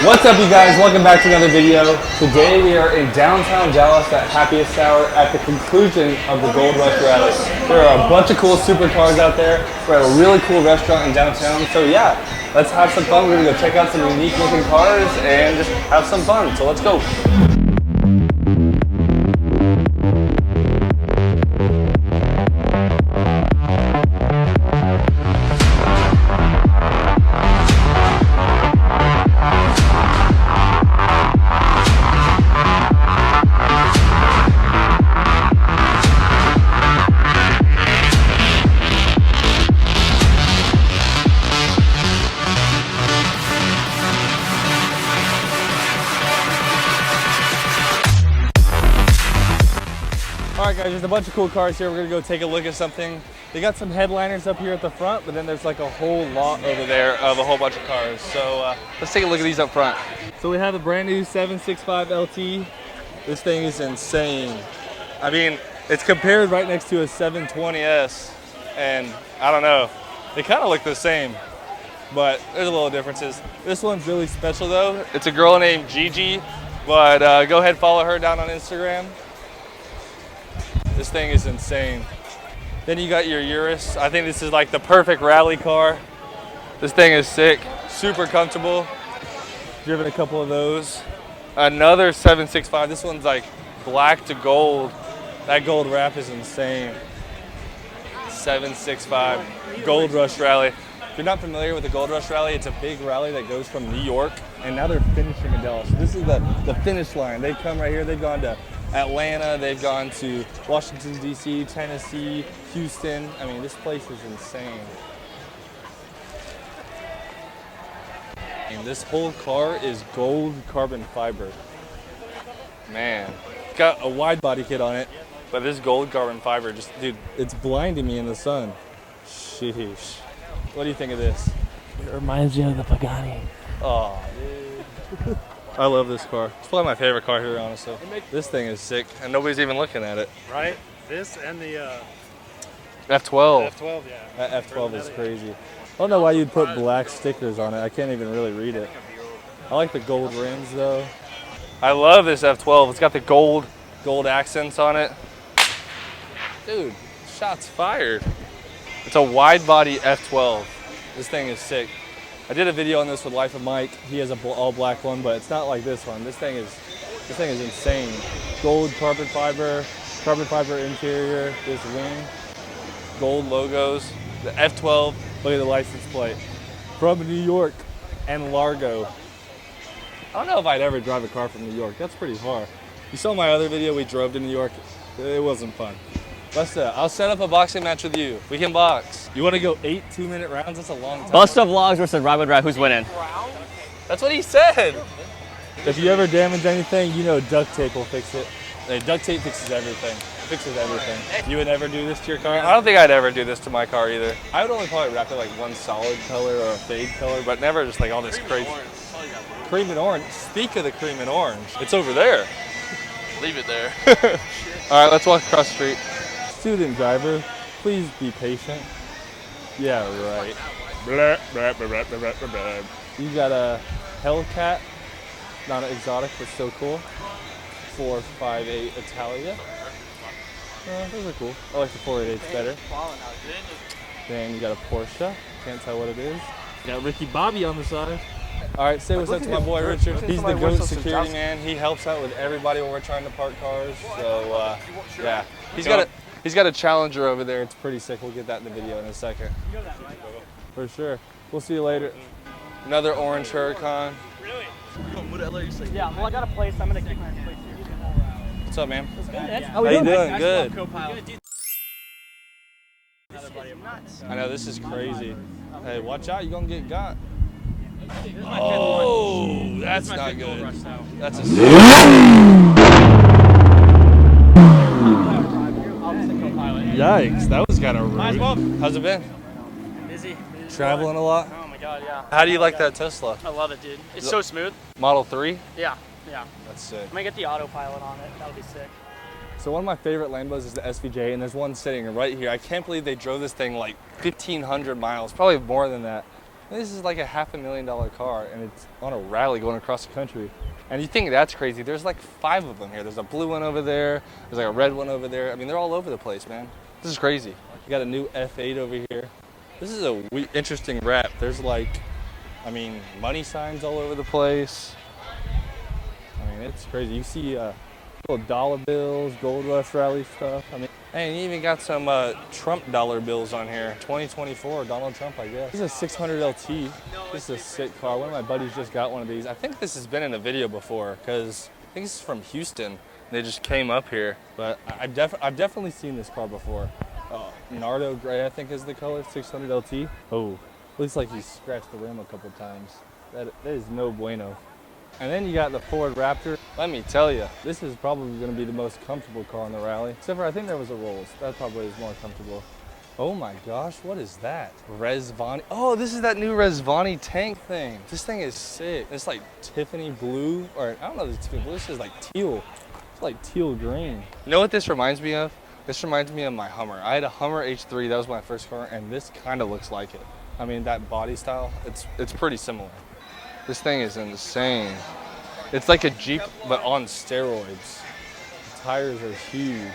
What's up, you guys? Welcome back to another video. Today we are in downtown Dallas at Happiest Hour at the conclusion of the Gold Rush Rally. There are a bunch of cool supercars out there. We're at a really cool restaurant in downtown. So yeah, let's have some fun. We're gonna go check out some unique looking cars and just have some fun. So let's go. Alright guys, there's a bunch of cool cars here. We're gonna go take a look at something. They got some headliners up here at the front, but then there's like a whole lot over there of a whole bunch of cars. So let's take a look at these up front. So we have a brand new 765 LT. This thing is insane. I mean, it's compared right next to a 720S, and I don't know, they kind of look the same, but there's a little differences. This one's really special though. It's a girl named Gigi, but go ahead and follow her down on Instagram. This thing is insane. Then you got your Urus. I think this is like the perfect rally car. This thing is sick, super comfortable. Driven a couple of those. Another 765. This one's like black to gold. That gold wrap is insane. 765 Gold Rush Rally. If you're not familiar with the Gold Rush Rally, it's a big rally that goes from New York, and now they're finishing in Dallas. So this is the finish line. They've come right here. They've gone to Atlanta, they've gone to Washington, D.C., Tennessee, Houston. I mean, this place is insane. And this whole car is gold carbon fiber. Man, it's got a wide body kit on it, but this gold carbon fiber just, dude, it's blinding me in the sun. Sheesh. What do you think of this? It reminds you of the Pagani. Oh, dude. I love this car. It's probably my favorite car here, honestly. This thing is sick, and nobody's even looking at it. Right? This and the F12. F12, yeah. That F12 is crazy. I don't know why you'd put black stickers on it. I can't even really read it. I like the gold rims, though. I love this F12. It's got the gold accents on it. Dude, shots fired. It's a wide body F12. This thing is sick. I did a video on this with Life of Mike. He has a all black one, but it's not like this one. This thing is insane. Gold carbon fiber interior, this wing, gold logos, the F12, look at the license plate. From New York and Largo. I don't know if I'd ever drive a car from New York. That's pretty far. You saw my other video, we drove to New York. It wasn't fun. I'll set up a boxing match with you. We can box. You want to go 8 2-minute rounds? That's a long time. Busta Vlogs versus Ride with Rad. Who's winning? That's what he said. If you ever damage anything, you know duct tape will fix it. Hey, duct tape fixes everything. It fixes everything. You would never do this to your car? I don't think I'd ever do this to my car either. I would only probably wrap it like one solid color or a fade color, but never just like all this crazy. Cream and orange. Speak of the cream and orange. It's over there. Leave it there. All right, let's walk across the street. Student driver, please be patient. Yeah, right. Blah, blah, blah, blah, blah, blah, blah. You got a Hellcat, not an exotic, but still cool. 458 Italia. Those are cool. I like the 488s better. Then you got a Porsche. Can't tell what it is. You got Ricky Bobby on the side. All right, say what's up to my boy Richard. He's the GOAT security man. He helps out with everybody when we're trying to park cars. So yeah, he's got a Challenger over there. It's pretty sick. We'll get that in the video in a second. For sure. We'll see you later. Another orange Huracan. Really? Yeah, well, I got a place. I'm going to kick my place here. What's up, man? How you doing? Good. Co-pilot. I know, this is crazy. Hey, watch out. You're going to get got. Oh, that's not good. That's a Yikes, that was kind of rude. How's it been? Busy. Traveling a lot? Oh my god, yeah. How do you like that Tesla? I love it, dude. It's so smooth. Model 3? Yeah. That's sick. I'm gonna get the autopilot on it. That'll be sick. So one of my favorite Lambos is the SVJ, and there's one sitting right here. I can't believe they drove this thing like 1,500 miles, probably more than that. This is like a $500,000 car, and it's on a rally going across the country. And you think that's crazy. There's like 5 of them here. There's a blue one over there. There's like a red one over there. I mean, they're all over the place, man. This is crazy. You got a new F8 over here. This is a interesting wrap. There's like, I mean, money signs all over the place. I mean, it's crazy. You see little dollar bills, gold rush rally stuff. I mean, and you even got some Trump dollar bills on here. 2024, Donald Trump, I guess. This is a 600 LT. This is a sick car. One of my buddies just got one of these. I think this has been in a video before because I think this is from Houston. They just came up here, but I've definitely seen this car before. Nardo Gray, I think is the color, 600 LT. Oh, looks like he scratched the rim a couple times. That is no bueno. And then you got the Ford Raptor. Let me tell you, this is probably going to be the most comfortable car on the rally. Except for I think there was a Rolls. That probably is more comfortable. Oh my gosh, what is that? Rezvani. Oh, this is that new Rezvani tank thing. This thing is sick. It's like Tiffany blue, or I don't know if it's Tiffany blue. This is like teal. It's like teal green. You know what this reminds me of? This reminds me of my Hummer. I had a Hummer H3. That was my first car, and this kind of looks like it. I mean, that body style, it's pretty similar. This thing is insane. It's like a Jeep, but on steroids. The tires are huge.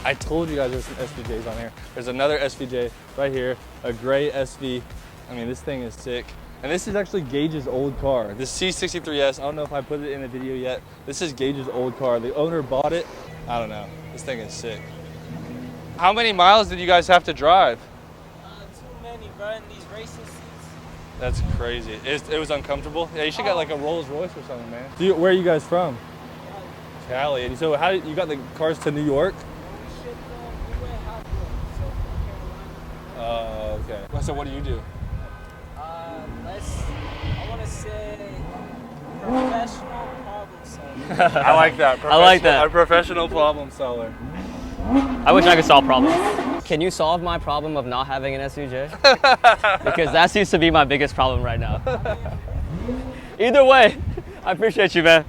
I told you guys there's some SVJs on here. There's another SVJ right here, a gray SV. I mean, this thing is sick. And this is actually Gage's old car. This C63S, I don't know if I put it in a video yet. This is Gage's old car. The owner bought it. I don't know. This thing is sick. How many miles did you guys have to drive? Too many, bro, in these racing seats. That's crazy. It was uncomfortable? Yeah, you should get like a Rolls Royce or something, man. Where are you guys from? Cali. And so how you got the cars to New York? Okay. So what do you do? I want to say professional problem solver. I like that. I like that. A professional problem solver. I wish I could solve problems. Can you solve my problem of not having an SVJ? Because that seems to be my biggest problem right now. Either way, I appreciate you, man.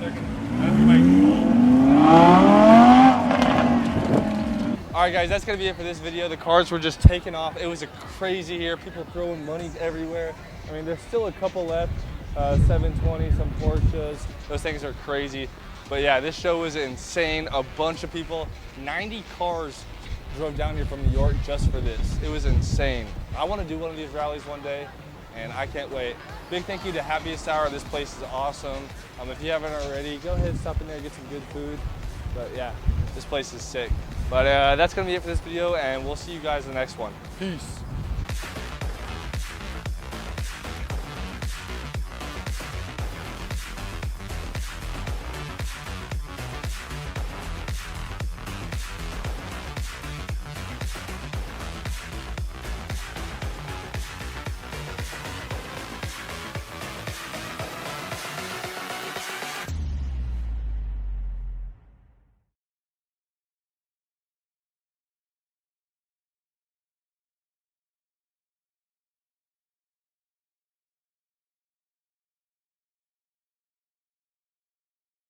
work. That'd be my All right, guys, that's gonna be it for this video. The cars were just taking off. It was crazy here. People throwing money everywhere. I mean, there's still a couple left. 720, some Porsches. Those things are crazy. But yeah, this show was insane. A bunch of people, 90 cars drove down here from New York just for this. It was insane. I want to do one of these rallies one day, and I can't wait. Big thank you to Happiest Hour. This place is awesome. If you haven't already, go ahead, stop in there, get some good food. But yeah, this place is sick. But that's gonna be it for this video, and we'll see you guys in the next one. Peace.